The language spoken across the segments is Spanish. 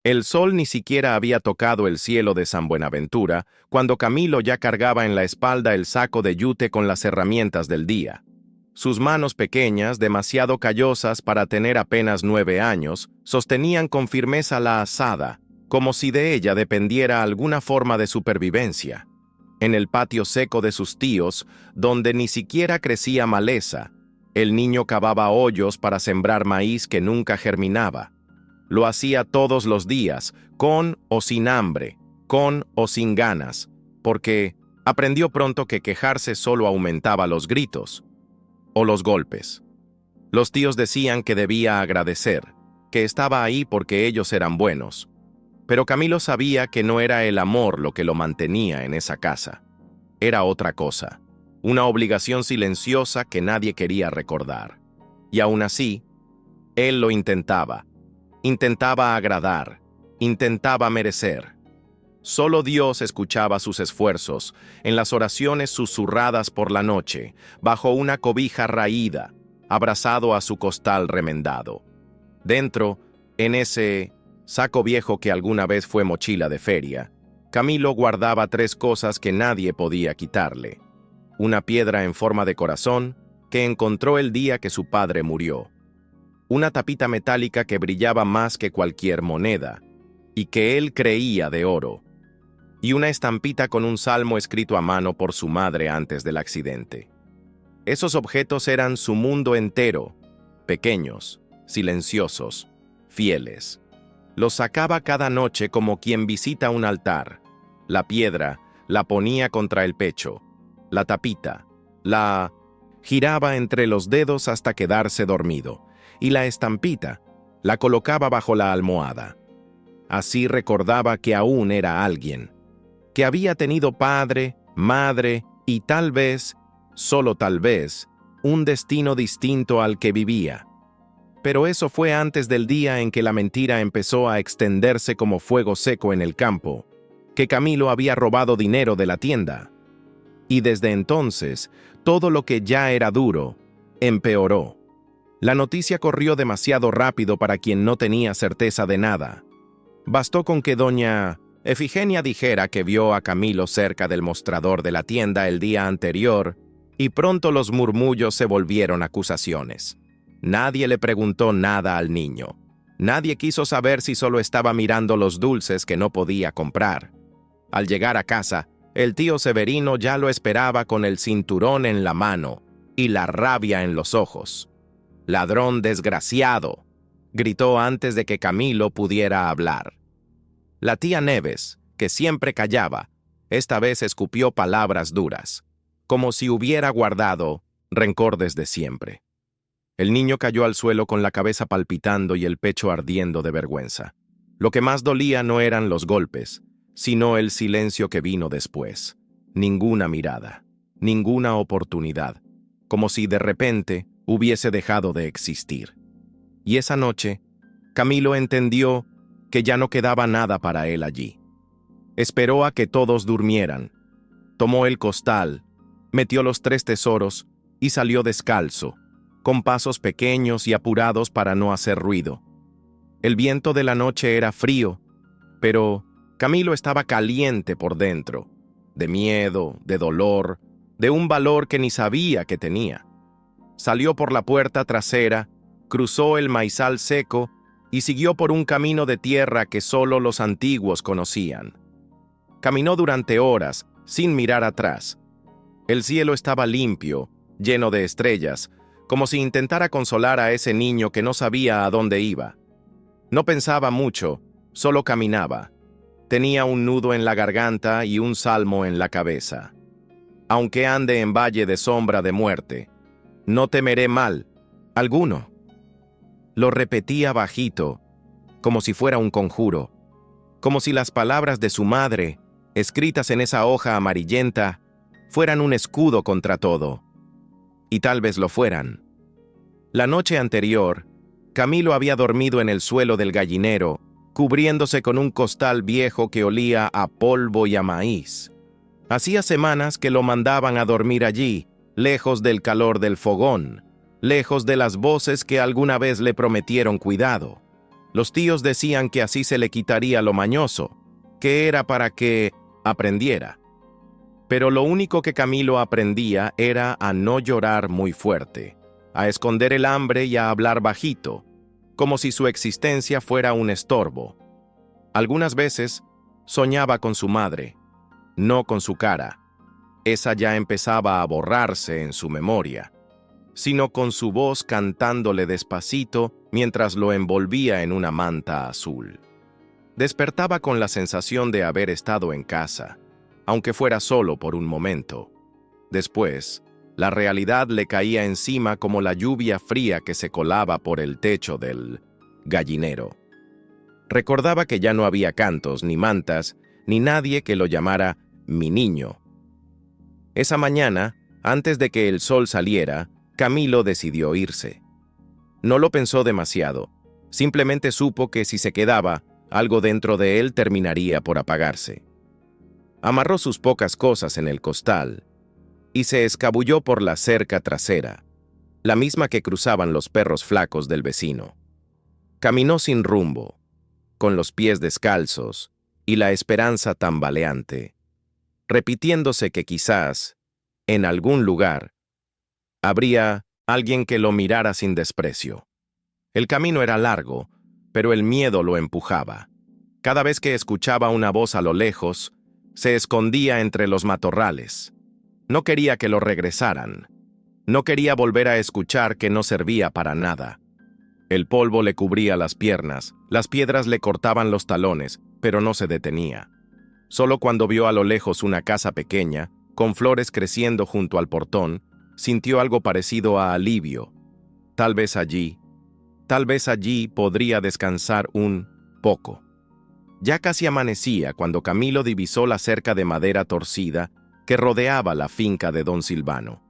El sol ni siquiera había tocado el cielo de San Buenaventura, cuando Camilo ya cargaba en la espalda el saco de yute con las herramientas del día. Sus manos pequeñas, demasiado callosas para tener apenas 9 años, sostenían con firmeza la azada, como si de ella dependiera alguna forma de supervivencia. En el patio seco de sus tíos, donde ni siquiera crecía maleza, el niño cavaba hoyos para sembrar maíz que nunca germinaba. Lo hacía todos los días, con o sin hambre, con o sin ganas, porque aprendió pronto que quejarse solo aumentaba los gritos o los golpes. Los tíos decían que debía agradecer, que estaba ahí porque ellos eran buenos. Pero Camilo sabía que no era el amor lo que lo mantenía en esa casa. Era otra cosa, una obligación silenciosa que nadie quería recordar. Y aún así, él lo intentaba. Intentaba agradar, intentaba merecer. Solo Dios escuchaba sus esfuerzos, en las oraciones susurradas por la noche, bajo una cobija raída, abrazado a su costal remendado. Dentro, en ese saco viejo que alguna vez fue mochila de feria, Camilo guardaba 3 cosas que nadie podía quitarle. Una piedra en forma de corazón, que encontró el día que su padre murió. Una tapita metálica que brillaba más que cualquier moneda, y que él creía de oro. Y una estampita con un salmo escrito a mano por su madre antes del accidente. Esos objetos eran su mundo entero, pequeños, silenciosos, fieles. Los sacaba cada noche como quien visita un altar. La piedra la ponía contra el pecho. La tapita la giraba entre los dedos hasta quedarse dormido. Y la estampita la colocaba bajo la almohada. Así recordaba que aún era alguien, que había tenido padre, madre y tal vez, solo tal vez, un destino distinto al que vivía. Pero eso fue antes del día en que la mentira empezó a extenderse como fuego seco en el campo, que Camilo había robado dinero de la tienda. Y desde entonces, todo lo que ya era duro, empeoró. La noticia corrió demasiado rápido para quien no tenía certeza de nada. Bastó con que doña Efigenia dijera que vio a Camilo cerca del mostrador de la tienda el día anterior, y pronto los murmullos se volvieron acusaciones. Nadie le preguntó nada al niño. Nadie quiso saber si solo estaba mirando los dulces que no podía comprar. Al llegar a casa, el tío Severino ya lo esperaba con el cinturón en la mano y la rabia en los ojos. «¡Ladrón desgraciado!», gritó antes de que Camilo pudiera hablar. La tía Neves, que siempre callaba, esta vez escupió palabras duras, como si hubiera guardado rencor desde siempre. El niño cayó al suelo con la cabeza palpitando y el pecho ardiendo de vergüenza. Lo que más dolía no eran los golpes, sino el silencio que vino después. Ninguna mirada, ninguna oportunidad, como si de repente hubiese dejado de existir. Y esa noche, Camilo entendió que ya no quedaba nada para él allí. Esperó a que todos durmieran. Tomó el costal, metió los 3 tesoros y salió descalzo, con pasos pequeños y apurados para no hacer ruido. El viento de la noche era frío, pero Camilo estaba caliente por dentro, de miedo, de dolor, de un valor que ni sabía que tenía. Salió por la puerta trasera, cruzó el maizal seco y siguió por un camino de tierra que solo los antiguos conocían. Caminó durante horas, sin mirar atrás. El cielo estaba limpio, lleno de estrellas, como si intentara consolar a ese niño que no sabía a dónde iba. No pensaba mucho, solo caminaba. Tenía un nudo en la garganta y un salmo en la cabeza. Aunque ande en valle de sombra de muerte, no temeré mal alguno. Lo repetía bajito, como si fuera un conjuro, como si las palabras de su madre, escritas en esa hoja amarillenta, fueran un escudo contra todo. Y tal vez lo fueran. La noche anterior, Camilo había dormido en el suelo del gallinero, cubriéndose con un costal viejo que olía a polvo y a maíz. Hacía semanas que lo mandaban a dormir allí, lejos del calor del fogón, lejos de las voces que alguna vez le prometieron cuidado. Los tíos decían que así se le quitaría lo mañoso, que era para que aprendiera. Pero lo único que Camilo aprendía era a no llorar muy fuerte, a esconder el hambre y a hablar bajito, como si su existencia fuera un estorbo. Algunas veces soñaba con su madre, no con su cara. Esa ya empezaba a borrarse en su memoria, sino con su voz cantándole despacito mientras lo envolvía en una manta azul. Despertaba con la sensación de haber estado en casa, aunque fuera solo por un momento. Después, la realidad le caía encima como la lluvia fría que se colaba por el techo del gallinero. Recordaba que ya no había cantos, ni mantas, ni nadie que lo llamara mi niño. Esa mañana, antes de que el sol saliera, Camilo decidió irse. No lo pensó demasiado, simplemente supo que si se quedaba, algo dentro de él terminaría por apagarse. Amarró sus pocas cosas en el costal y se escabulló por la cerca trasera, la misma que cruzaban los perros flacos del vecino. Caminó sin rumbo, con los pies descalzos y la esperanza tambaleante, repitiéndose que quizás, en algún lugar, habría alguien que lo mirara sin desprecio. El camino era largo, pero el miedo lo empujaba. Cada vez que escuchaba una voz a lo lejos, se escondía entre los matorrales. No quería que lo regresaran. No quería volver a escuchar que no servía para nada. El polvo le cubría las piernas, las piedras le cortaban los talones, pero no se detenía. Solo cuando vio a lo lejos una casa pequeña, con flores creciendo junto al portón, sintió algo parecido a alivio. Tal vez allí podría descansar un poco. Ya casi amanecía cuando Camilo divisó la cerca de madera torcida que rodeaba la finca de don Silvano.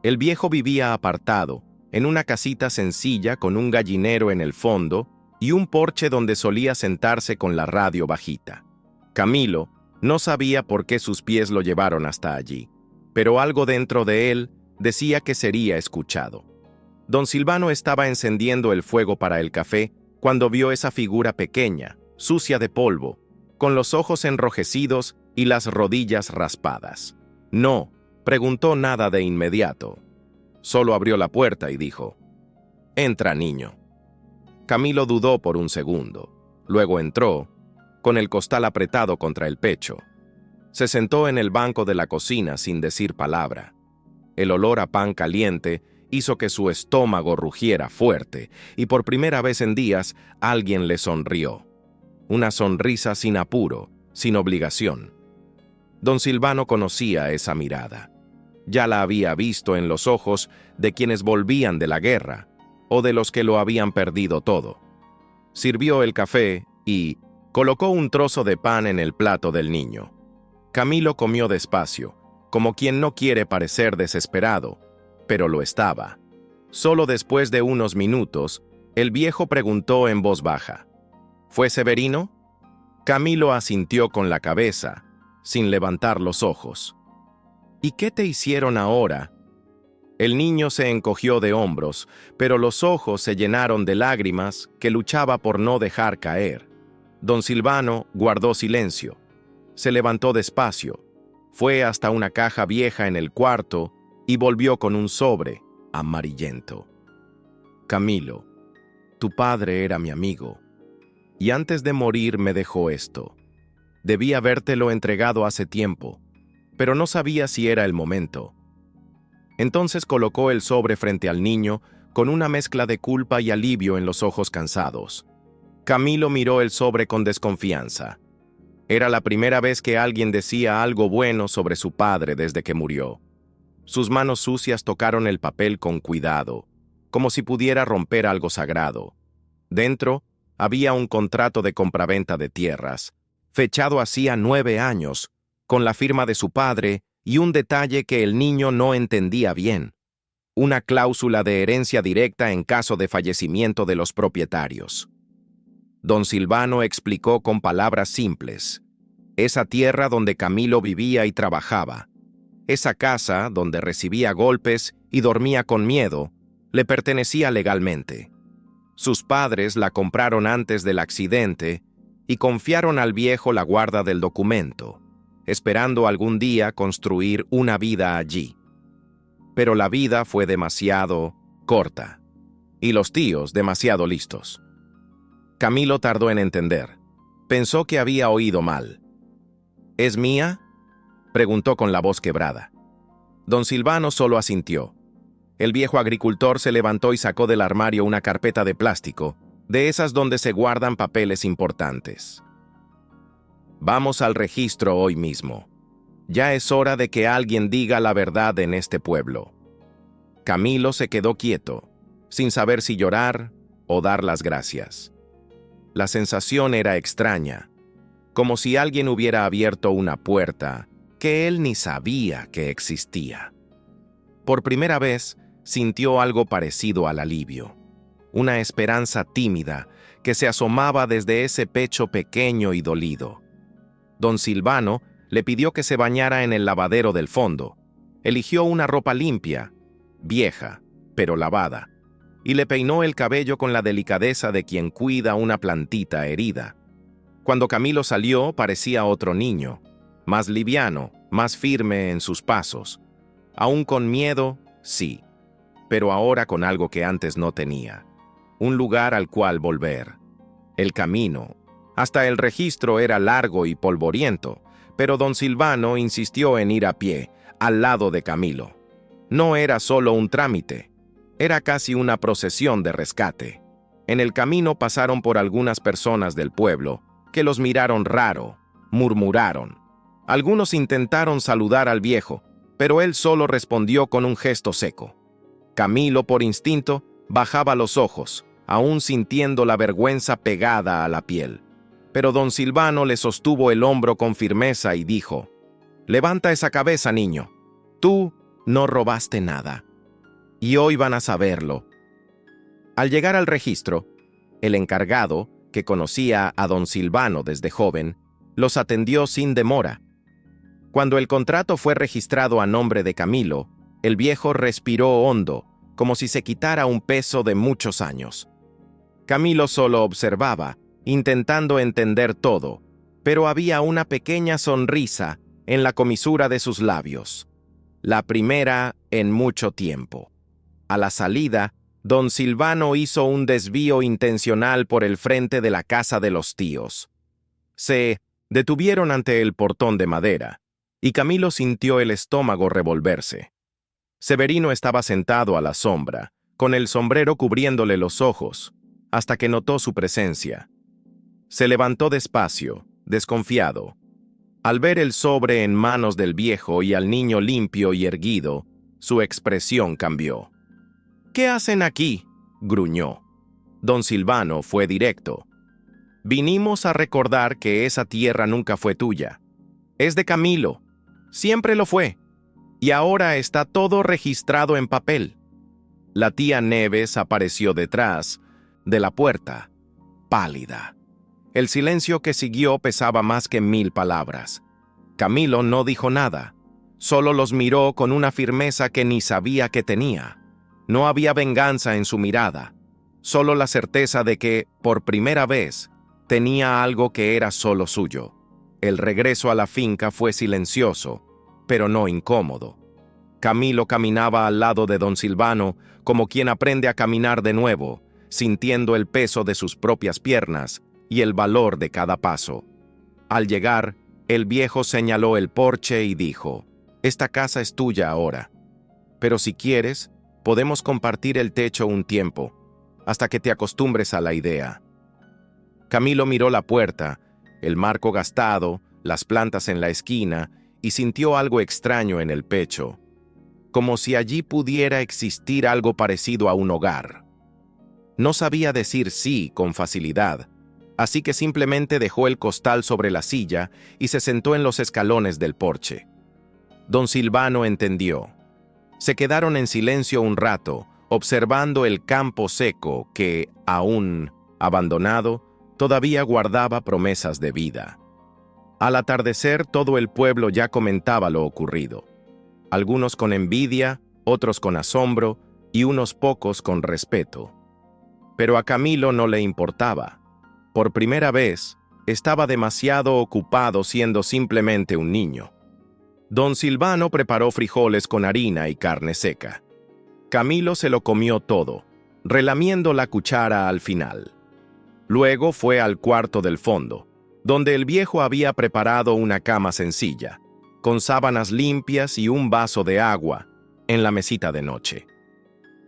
El viejo vivía apartado, en una casita sencilla con un gallinero en el fondo y un porche donde solía sentarse con la radio bajita. Camilo no sabía por qué sus pies lo llevaron hasta allí, pero algo dentro de él decía que sería escuchado. Don Silvano estaba encendiendo el fuego para el café cuando vio esa figura pequeña, sucia de polvo, con los ojos enrojecidos y las rodillas raspadas. No, preguntó nada de inmediato. Solo abrió la puerta y dijo: «Entra, niño». Camilo dudó por un segundo. Luego entró, con el costal apretado contra el pecho. Se sentó en el banco de la cocina sin decir palabra. El olor a pan caliente hizo que su estómago rugiera fuerte, y por primera vez en días alguien le sonrió. Una sonrisa sin apuro, sin obligación. Don Silvano conocía esa mirada. Ya la había visto en los ojos de quienes volvían de la guerra, o de los que lo habían perdido todo. Sirvió el café y colocó un trozo de pan en el plato del niño. Camilo comió despacio, como quien no quiere parecer desesperado, pero lo estaba. Solo después de unos minutos, el viejo preguntó en voz baja: «¿Fue Severino?». Camilo asintió con la cabeza, sin levantar los ojos. «¿Y qué te hicieron ahora?». El niño se encogió de hombros, pero los ojos se llenaron de lágrimas que luchaba por no dejar caer. Don Silvano guardó silencio. Se levantó despacio, fue hasta una caja vieja en el cuarto y volvió con un sobre amarillento. «Camilo, tu padre era mi amigo, y antes de morir me dejó esto. Debí habértelo entregado hace tiempo, pero no sabía si era el momento». Entonces colocó el sobre frente al niño con una mezcla de culpa y alivio en los ojos cansados. Camilo miró el sobre con desconfianza. Era la primera vez que alguien decía algo bueno sobre su padre desde que murió. Sus manos sucias tocaron el papel con cuidado, como si pudiera romper algo sagrado. Dentro había un contrato de compraventa de tierras, fechado hacía 9 años, con la firma de su padre y un detalle que el niño no entendía bien: una cláusula de herencia directa en caso de fallecimiento de los propietarios. Don Silvano explicó con palabras simples: esa tierra donde Camilo vivía y trabajaba, esa casa donde recibía golpes y dormía con miedo, le pertenecía legalmente. Sus padres la compraron antes del accidente y confiaron al viejo la guarda del documento, esperando algún día construir una vida allí. Pero la vida fue demasiado corta y los tíos demasiado listos. Camilo tardó en entender. Pensó que había oído mal. ¿Es mía?, preguntó con la voz quebrada. Don Silvano solo asintió. El viejo agricultor se levantó y sacó del armario una carpeta de plástico, de esas donde se guardan papeles importantes. Vamos al registro hoy mismo. Ya es hora de que alguien diga la verdad en este pueblo. Camilo se quedó quieto, sin saber si llorar o dar las gracias. La sensación era extraña, como si alguien hubiera abierto una puerta que él ni sabía que existía. Por primera vez, sintió algo parecido al alivio, una esperanza tímida que se asomaba desde ese pecho pequeño y dolido. Don Silvano le pidió que se bañara en el lavadero del fondo. Eligió una ropa limpia, vieja, pero lavada, y le peinó el cabello con la delicadeza de quien cuida una plantita herida. Cuando Camilo salió, parecía otro niño, más liviano, más firme en sus pasos. Aún con miedo, sí, pero ahora con algo que antes no tenía. Un lugar al cual volver. El camino. Hasta el registro era largo y polvoriento, pero don Silvano insistió en ir a pie, al lado de Camilo. No era solo un trámite, era casi una procesión de rescate. En el camino pasaron por algunas personas del pueblo, que los miraron raro, murmuraron. Algunos intentaron saludar al viejo, pero él solo respondió con un gesto seco. Camilo, por instinto, bajaba los ojos, aún sintiendo la vergüenza pegada a la piel. Pero don Silvano le sostuvo el hombro con firmeza y dijo: «Levanta esa cabeza, niño. Tú no robaste nada. Y hoy van a saberlo». Al llegar al registro, el encargado, que conocía a don Silvano desde joven, los atendió sin demora. Cuando el contrato fue registrado a nombre de Camilo, el viejo respiró hondo, como si se quitara un peso de muchos años. Camilo solo observaba, intentando entender todo, pero había una pequeña sonrisa en la comisura de sus labios. La primera en mucho tiempo. A la salida, don Silvano hizo un desvío intencional por el frente de la casa de los tíos. Se detuvieron ante el portón de madera, y Camilo sintió el estómago revolverse. Severino estaba sentado a la sombra, con el sombrero cubriéndole los ojos, hasta que notó su presencia. Se levantó despacio, desconfiado. Al ver el sobre en manos del viejo y al niño limpio y erguido, su expresión cambió. «¿Qué hacen aquí?», gruñó. Don Silvano fue directo. «Vinimos a recordar que esa tierra nunca fue tuya. Es de Camilo. Siempre lo fue. Y ahora está todo registrado en papel». La tía Neves apareció detrás de la puerta, pálida. El silencio que siguió pesaba más que 1000 palabras. Camilo no dijo nada, solo los miró con una firmeza que ni sabía que tenía. No había venganza en su mirada, solo la certeza de que, por primera vez, tenía algo que era solo suyo. El regreso a la finca fue silencioso, pero no incómodo. Camilo caminaba al lado de don Silvano como quien aprende a caminar de nuevo, sintiendo el peso de sus propias piernas y el valor de cada paso. Al llegar, el viejo señaló el porche y dijo: «Esta casa es tuya ahora, pero si quieres, podemos compartir el techo un tiempo, hasta que te acostumbres a la idea». Camilo miró la puerta, el marco gastado, las plantas en la esquina, y sintió algo extraño en el pecho, como si allí pudiera existir algo parecido a un hogar. No sabía decir sí con facilidad, así que simplemente dejó el costal sobre la silla y se sentó en los escalones del porche. Don Silvano entendió. Se quedaron en silencio un rato, observando el campo seco que, aún abandonado, todavía guardaba promesas de vida. Al atardecer, todo el pueblo ya comentaba lo ocurrido. Algunos con envidia, otros con asombro y unos pocos con respeto. Pero a Camilo no le importaba. Por primera vez, estaba demasiado ocupado siendo simplemente un niño. Don Silvano preparó frijoles con harina y carne seca. Camilo se lo comió todo, relamiendo la cuchara al final. Luego fue al cuarto del fondo, donde el viejo había preparado una cama sencilla, con sábanas limpias y un vaso de agua, en la mesita de noche.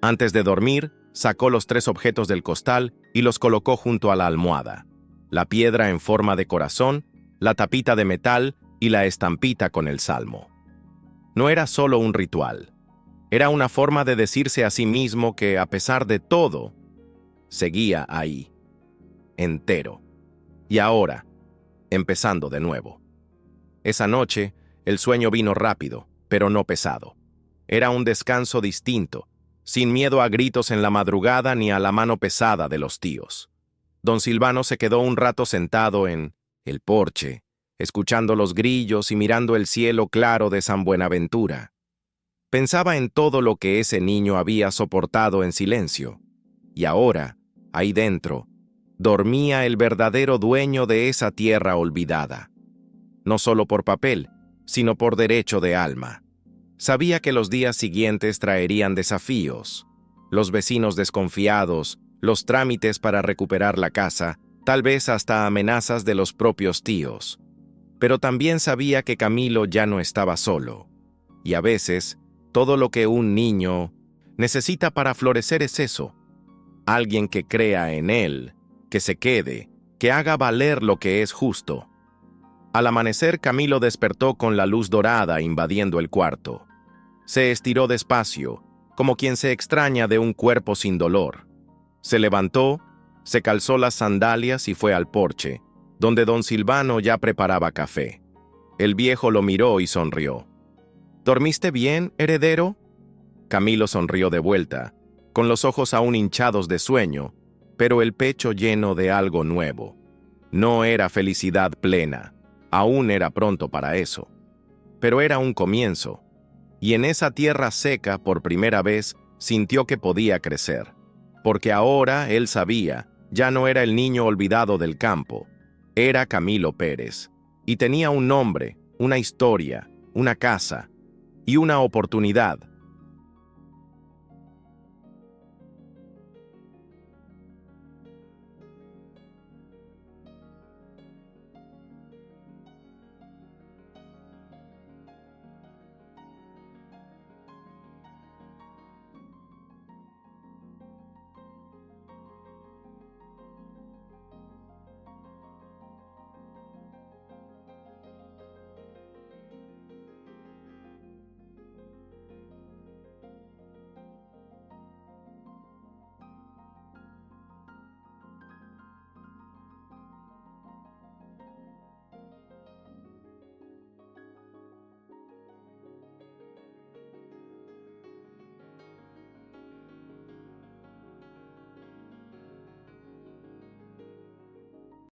Antes de dormir, sacó los 3 objetos del costal y los colocó junto a la almohada: la piedra en forma de corazón, la tapita de metal y la estampita con el salmo. No era solo un ritual. Era una forma de decirse a sí mismo que, a pesar de todo, seguía ahí, entero. Y ahora, empezando de nuevo. Esa noche, el sueño vino rápido, pero no pesado. Era un descanso distinto, sin miedo a gritos en la madrugada ni a la mano pesada de los tíos. Don Silvano se quedó un rato sentado en el porche, escuchando los grillos y mirando el cielo claro de San Buenaventura. Pensaba en todo lo que ese niño había soportado en silencio. Y ahora, ahí dentro, dormía el verdadero dueño de esa tierra olvidada. No solo por papel, sino por derecho de alma. Sabía que los días siguientes traerían desafíos. Los vecinos desconfiados, los trámites para recuperar la casa, tal vez hasta amenazas de los propios tíos. Pero también sabía que Camilo ya no estaba solo. Y a veces, todo lo que un niño necesita para florecer es eso: alguien que crea en él, que se quede, que haga valer lo que es justo. Al amanecer, Camilo despertó con la luz dorada invadiendo el cuarto. Se estiró despacio, como quien se extraña de un cuerpo sin dolor. Se levantó, se calzó las sandalias y fue al porche, donde don Silvano ya preparaba café. El viejo lo miró y sonrió. ¿Dormiste bien, heredero? Camilo sonrió de vuelta, con los ojos aún hinchados de sueño, pero el pecho lleno de algo nuevo. No era felicidad plena, aún era pronto para eso. Pero era un comienzo, y en esa tierra seca por primera vez sintió que podía crecer, porque ahora él sabía, ya no era el niño olvidado del campo, era Camilo Pérez, y tenía un nombre, una historia, una casa y una oportunidad.